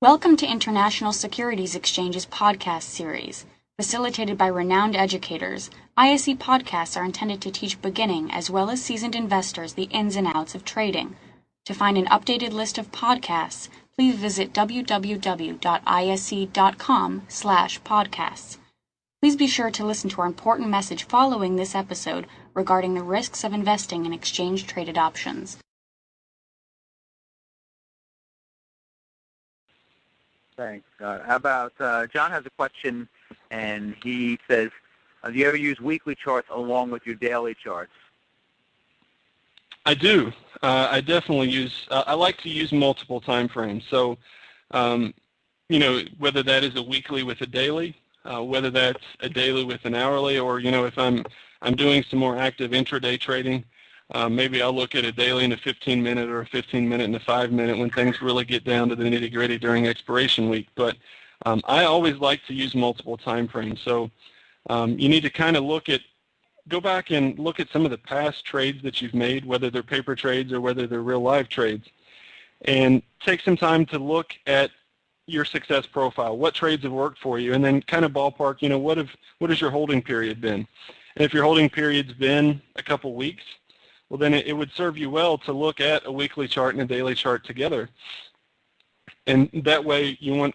Welcome to International Securities Exchange's podcast series. Facilitated by renowned educators, ISE podcasts are intended to teach beginning as well as seasoned investors the ins and outs of trading. To find an updated list of podcasts, please visit www.ise.com/podcasts. Please be sure to listen to our important message following this episode regarding the risks of investing in exchange-traded options. Thanks, Scott. How about John has a question, and he says, do you ever use weekly charts along with your daily charts? I do. I definitely use, I like to use multiple time frames. So, whether that is a weekly with a daily, whether that's a daily with an hourly, or, if I'm doing some more active intraday trading, maybe I'll look at a daily and a 15-minute or a 15-minute and a 5-minute when things really get down to the nitty-gritty during expiration week. But I always like to use multiple time frames. So you need to kind of go back and look at some of the past trades that you've made, whether they're paper trades or whether they're real live trades, and take some time to look at your success profile. What trades have worked for you, and then kind of ballpark, what has your holding period been? And if your holding period's been a couple weeks, well, then it would serve you well to look at a weekly chart and a daily chart together. And that way you want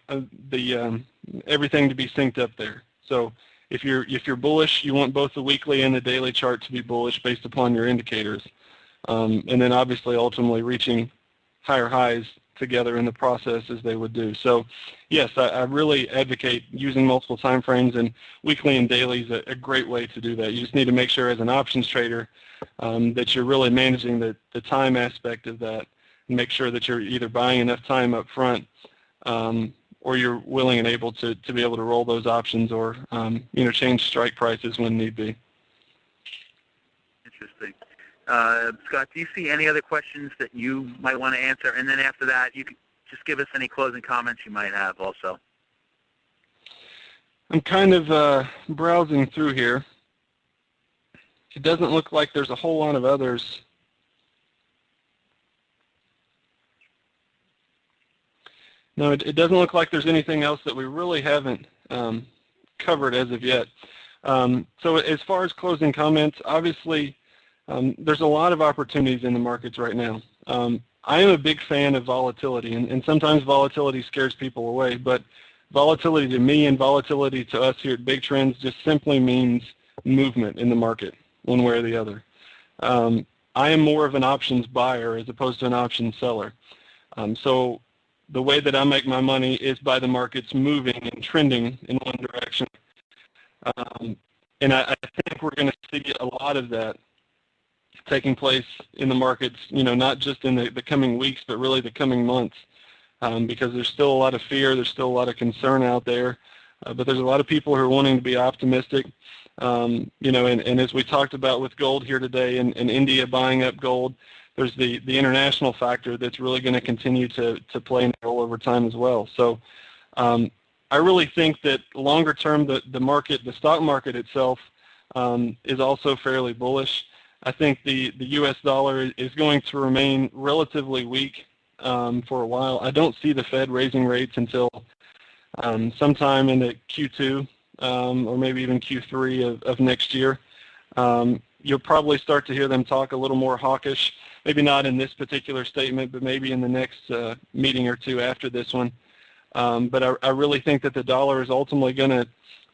everything to be synced up there. So if you're bullish, you want both the weekly and the daily chart to be bullish based upon your indicators. And then obviously ultimately reaching higher highs together in the process as they would do. So yes, I really advocate using multiple time frames, and weekly and daily is a great way to do that. You just need to make sure as an options trader that you're really managing the time aspect of that, and make sure that you're either buying enough time up front or you're willing and able to be able to roll those options, or change strike prices when need be. Interesting. Scott, do you see any other questions that you might want to answer? And then after that, you could just give us any closing comments you might have also. I'm kind of browsing through here. It doesn't look like there's a whole lot of others. No, it doesn't look like there's anything else that we really haven't covered as of yet. So as far as closing comments, obviously there's a lot of opportunities in the markets right now. I am a big fan of volatility, and sometimes volatility scares people away, but volatility to me and volatility to us here at Big Trends just simply means movement in the market, one way or the other. I am more of an options buyer as opposed to an options seller. So the way that I make my money is by the markets moving and trending in one direction. And I think we're going to see a lot of that taking place in the markets, not just in the coming weeks, but really the coming months, because there's still a lot of fear, there's still a lot of concern out there, but there's a lot of people who are wanting to be optimistic. And as we talked about with gold here today, and India buying up gold, there's the international factor that's really going to continue to play a role over time as well. So I really think that longer term, the stock market itself is also fairly bullish. I think the U.S. dollar is going to remain relatively weak for a while. I don't see the Fed raising rates until sometime in the Q2 or maybe even Q3 of next year. You'll probably start to hear them talk a little more hawkish, maybe not in this particular statement, but maybe in the next meeting or two after this one. But I really think that the dollar is ultimately going to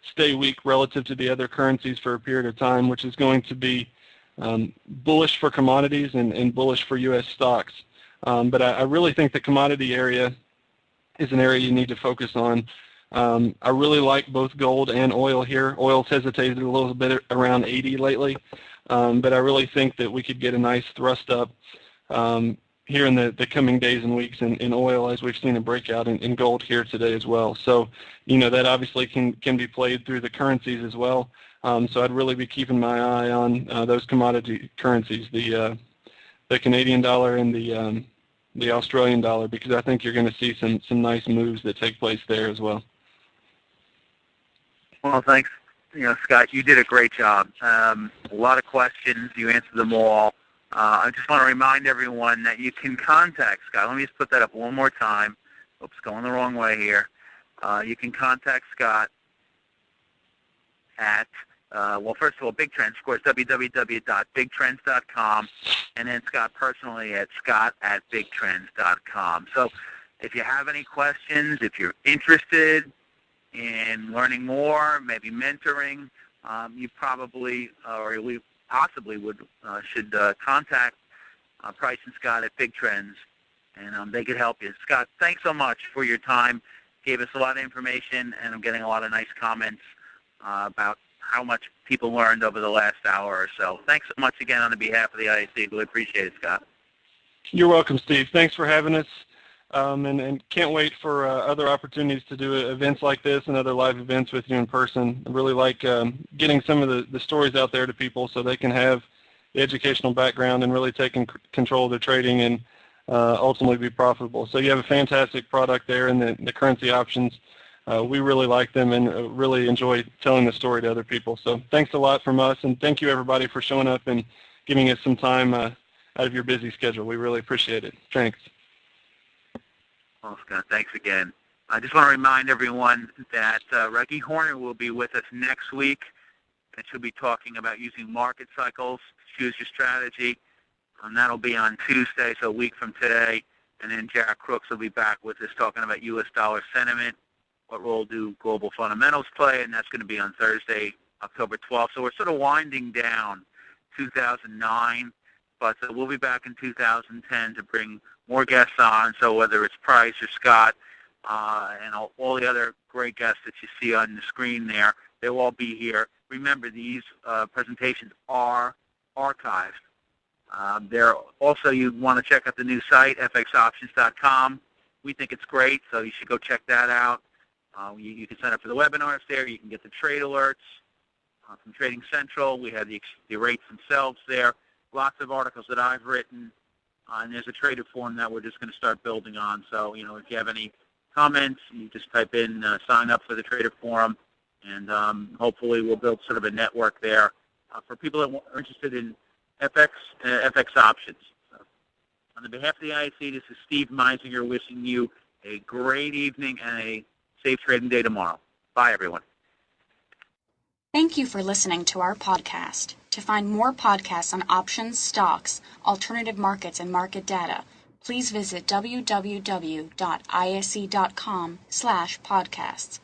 stay weak relative to the other currencies for a period of time, which is going to be bullish for commodities and bullish for U.S. stocks. But I really think the commodity area is an area you need to focus on. I really like both gold and oil here. Oil's hesitated a little bit around 80 lately, but I really think that we could get a nice thrust up here in the coming days and weeks in oil, as we've seen a breakout in gold here today as well. So, that obviously can be played through the currencies as well. So I'd really be keeping my eye on those commodity currencies, the Canadian dollar and the Australian dollar, because I think you're going to see some nice moves that take place there as well. Well, thanks. Scott, you did a great job. A lot of questions. You answered them all. I just want to remind everyone that you can contact Scott. Let me just put that up one more time. Oops, going the wrong way here. You can contact Scott at, well, first of all, Big Trends, of course, www.bigtrends.com, and then Scott personally at scott@bigtrends.com. So if you have any questions, if you're interested in learning more, maybe mentoring, you probably, or we possibly should contact Price and Scott at Big Trends, and they could help you. Scott, thanks so much for your time. Gave us a lot of information, and I'm getting a lot of nice comments about how much people learned over the last hour or so. Thanks so much again on behalf of the IAC. Really appreciate it, Scott. You're welcome, Steve. Thanks for having us, and can't wait for other opportunities to do events like this and other live events with you in person. I really like getting some of the stories out there to people so they can have the educational background and really take control of their trading and ultimately be profitable. So you have a fantastic product there in the currency options. We really like them and really enjoy telling the story to other people. So thanks a lot from us, and thank you everybody for showing up and giving us some time out of your busy schedule. We really appreciate it. Thanks. Well, Scott, thanks again. I just want to remind everyone that Reggie Horner will be with us next week, and she'll be talking about using market cycles to choose your strategy. That'll be on Tuesday, so a week from today. And then Jack Crooks will be back with us talking about U.S. dollar sentiment. What role do global fundamentals play? And that's going to be on Thursday, October 12th. So we're sort of winding down 2009, but we'll be back in 2010 to bring more guests on. So whether it's Price or Scott and all the other great guests that you see on the screen there, they'll all be here. Remember, these presentations are archived. Also, you want to check out the new site, fxoptions.com. We think it's great, so you should go check that out. You can sign up for the webinars there. You can get the trade alerts from Trading Central. We have the rates themselves there. Lots of articles that I've written, and there's a trader forum that we're just going to start building on. So, if you have any comments, you just type in sign up for the trader forum, and hopefully we'll build sort of a network there for people that are interested in FX options. So, on the behalf of the IAC, this is Steve Meisinger wishing you a great evening and a safe trading day tomorrow. Bye, everyone. Thank you for listening to our podcast. To find more podcasts on options, stocks, alternative markets, and market data, please visit www.isc.com/podcasts.